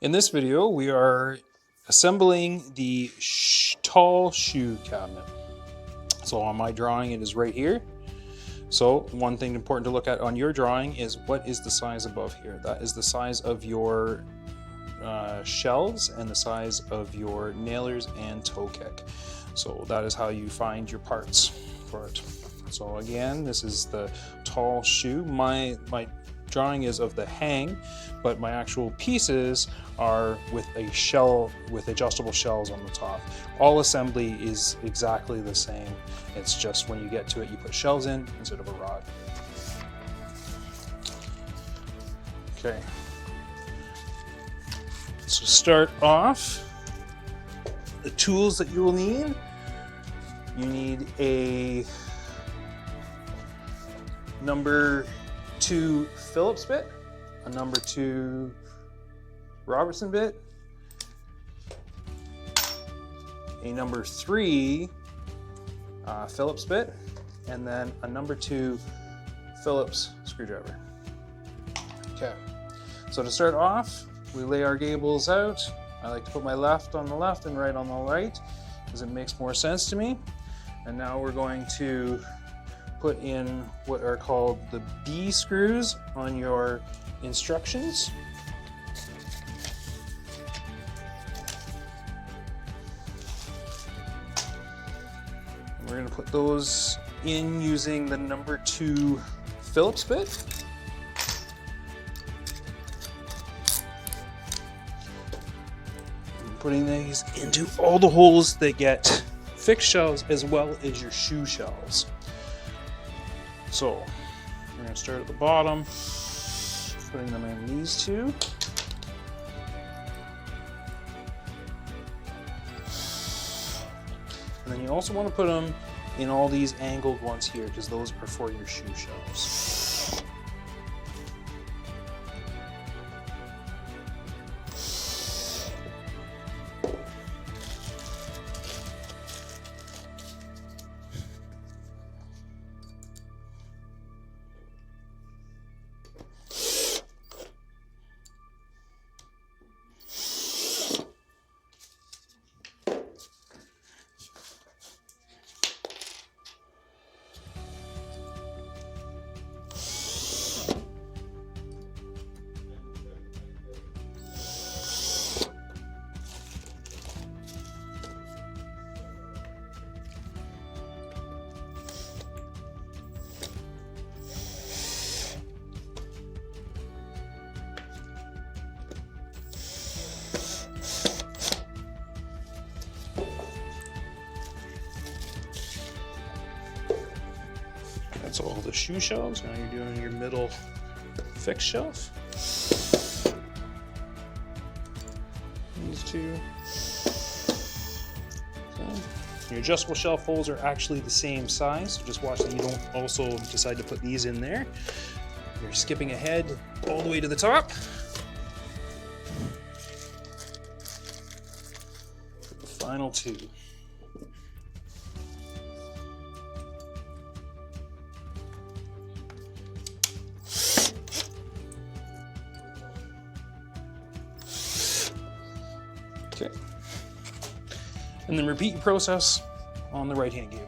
In this video, we are assembling the tall shoe cabinet. So on my drawing, it is right here. So one thing important to look at on your drawing is what is the size above here. That is the size of your shelves and the size of your nailers and toe kick. So that is how you find your parts for it. So again, this is the tall shoe. My drawing is of the hang, but my actual pieces are with a shell with adjustable shells on the top. All assembly is exactly the same. It's just when you get to it, you put shells in instead of a rod. Okay. So start off, the tools that you will need. You need a number 2 Phillips bit, a number 2 Robertson bit, a number 3 Phillips bit, and then a number 2 Phillips screwdriver. Okay, so to start off, we lay our gables out. I like to put my left on the left and right on the right because it makes more sense to me. And now we're going to put in what are called the B screws on your instructions. And we're going to put those in using the number 2 Phillips bit. And putting these into all the holes that get fixed shelves as well as your shoe shelves. So we're going to start at the bottom, putting them in these two. And then you also want to put them in all these angled ones here because those are for your shoe shelves. That's all the shoe shelves. Now you're doing your middle fixed shelf. These two. Okay. Your adjustable shelf holes are actually the same size, so just watch that you don't also decide to put these in there. You're skipping ahead all the way to the top. Put the final two. Okay. And then repeat your process on the right-hand gable.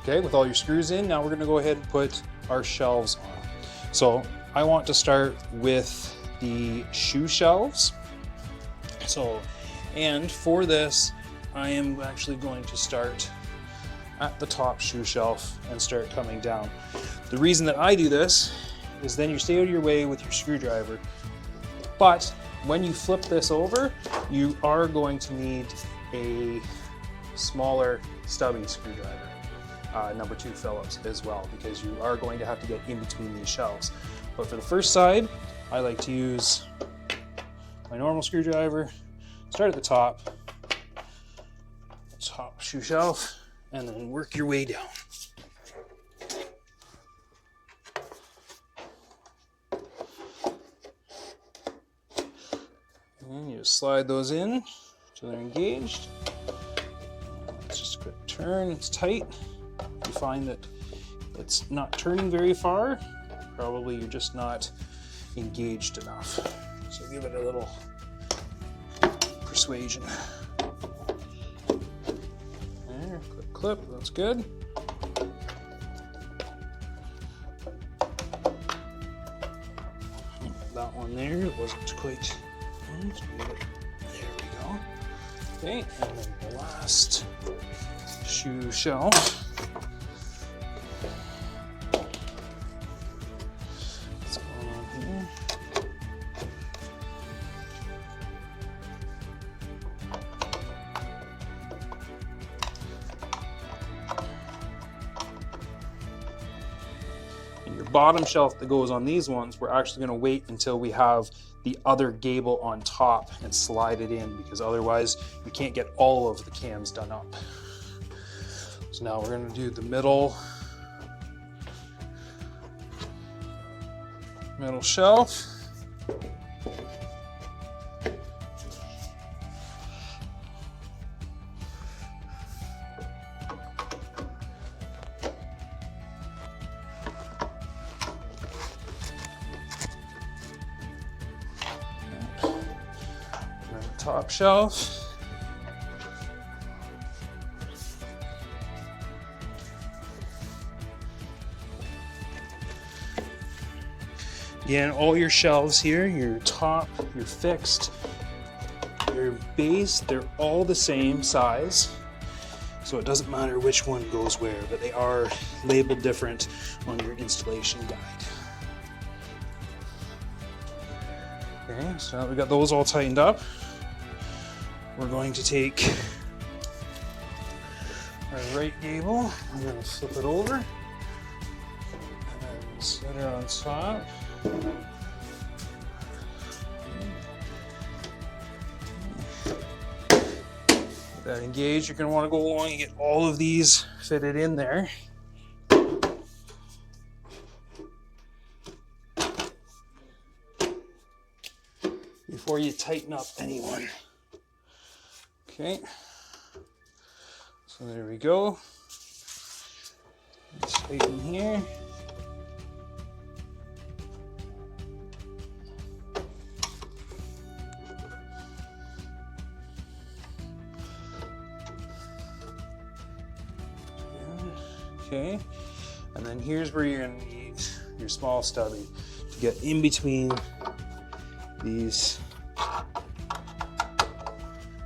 Okay, with all your screws in, now we're going to go ahead and put our shelves on. So I want to start with the shoe shelves. And for this, I am actually going to start at the top shoe shelf and start coming down. The reason that I do this is then you stay out of your way with your screwdriver. But when you flip this over, you are going to need a smaller stubby screwdriver. Number 2 Phillips as well, because you are going to have to get in between these shelves. But for the first side, I like to use my normal screwdriver, start at the top, top shoe shelf, and then work your way down. And you slide those in so they're engaged. It's just a quick turn, it's tight. If you find that it's not turning very far, probably you're just not engaged enough. So give it a little persuasion. There, quick clip, that's good. That one there wasn't quite. There we go. Okay, and then the last shoe shelf. What's going on here? And your bottom shelf that goes on these ones, we're actually going to wait until we have the other gable on top and slide it in, because otherwise we can't get all of the cams done up. So now we're going to do the middle shelf. Top shelf. Again, all your shelves here, your top, your fixed, your base, they're all the same size. So it doesn't matter which one goes where, but they are labeled different on your installation guide. Okay, so now we've got those all tightened up. We're going to take our right gable, we're going to flip it over and set it on top. With that engaged, you're going to want to go along and get all of these fitted in there. Before you tighten up anyone. Okay, so there we go. Let's tighten here. Okay, and then here's where you're going to need your small stubby to get in between these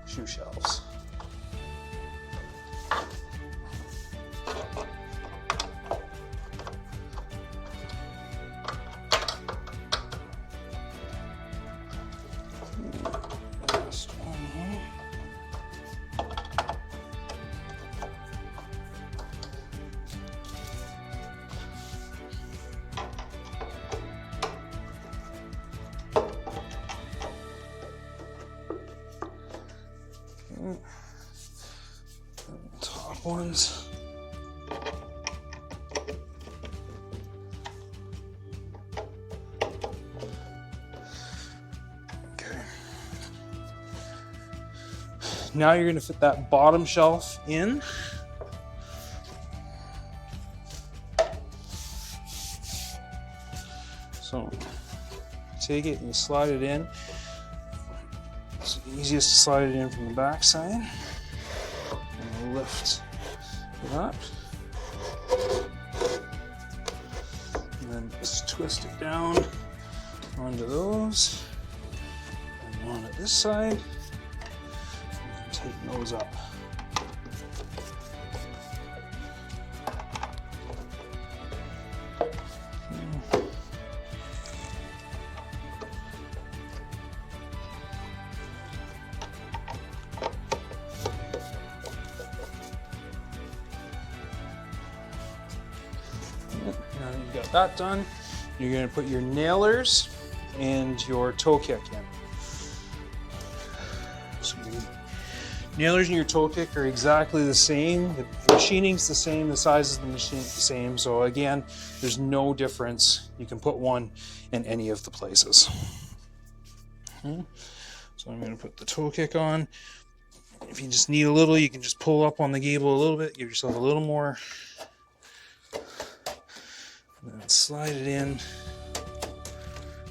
shoe shelves. Last one here. Top ones. Okay. Now you're going to fit that bottom shelf in. So take it and you slide it in. It's easiest to slide it in from the back side. And lift it up. And then just twist it down onto those. And one at this side. And tighten those up. Now you've got that done, you're going to put your nailers and your toe kick in. So you nailers in your toe kick are exactly the same. The machining's the same, the size of the machine is the same. So again, there's no difference. You can put one in any of the places. So I'm going to put the toe kick on. If you just need a little, you can just pull up on the gable a little bit, give yourself a little more. And then slide it in.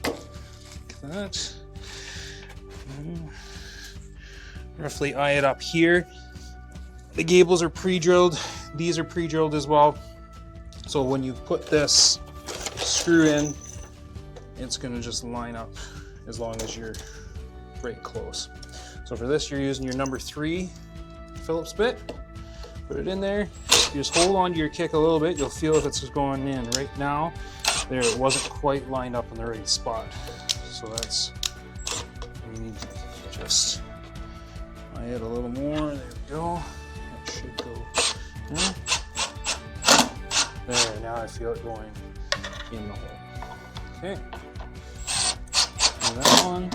Like that. Roughly eye it up here. The gables are pre-drilled. These are pre-drilled as well. So when you put this screw in, it's going to just line up as long as you're right close. So for this, you're using your number 3 Phillips bit. Put it in there. You just hold on to your kick a little bit. You'll feel if it's just going in. Right now, there, it wasn't quite lined up in the right spot. So that's, you need to just eye it a little more. There we go. That should go there. Now I feel it going in the hole. Okay. And that one.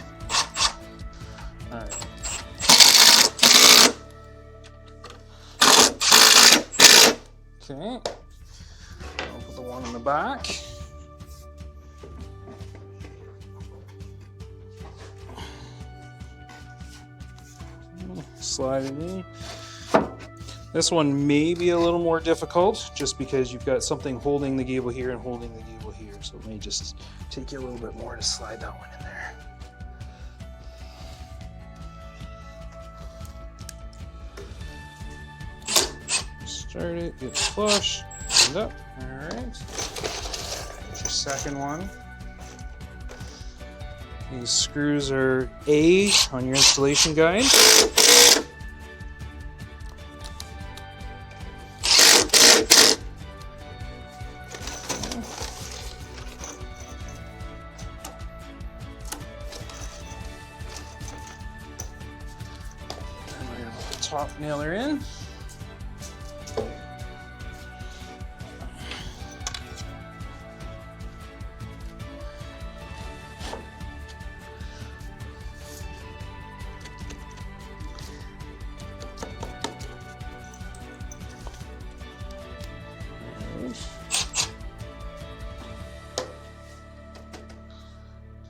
All right. Okay. I'll put the one in the back. Slide it in. This one may be a little more difficult just because you've got something holding the gable here and holding the gable here. So it may just take you a little bit more to slide that one in there. Start it, get flush, and up. All right. There's your second one. These screws are A on your installation guide. And we're going to put the top nailer in.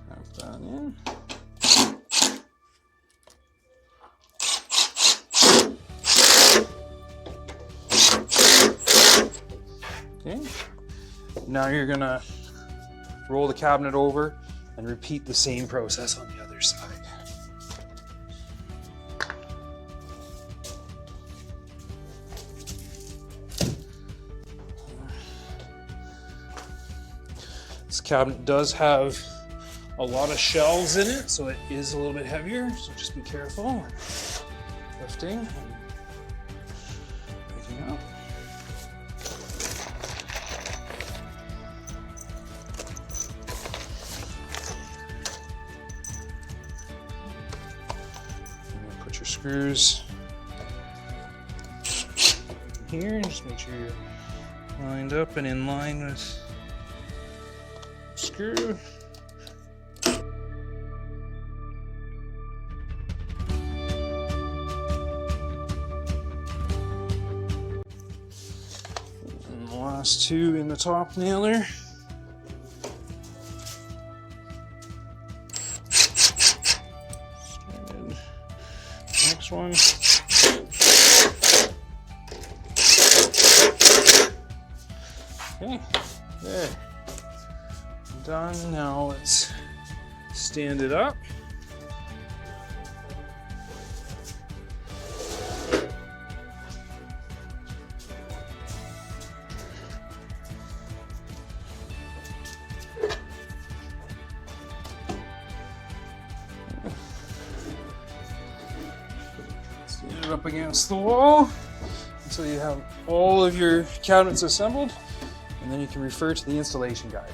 Tap that in. Okay. Now you're gonna roll the cabinet over and repeat the same process on the other side. This cabinet does have a lot of shelves in it, so it is a little bit heavier, so just be careful when lifting and picking up. And put your screws here and just make sure you're lined up and in line with screw. And the last two in the top nailer. Started. Next one. Okay, there. Done. Now let's stand it up. Stand it up against the wall until you have all of your cabinets assembled, and then you can refer to the installation guide.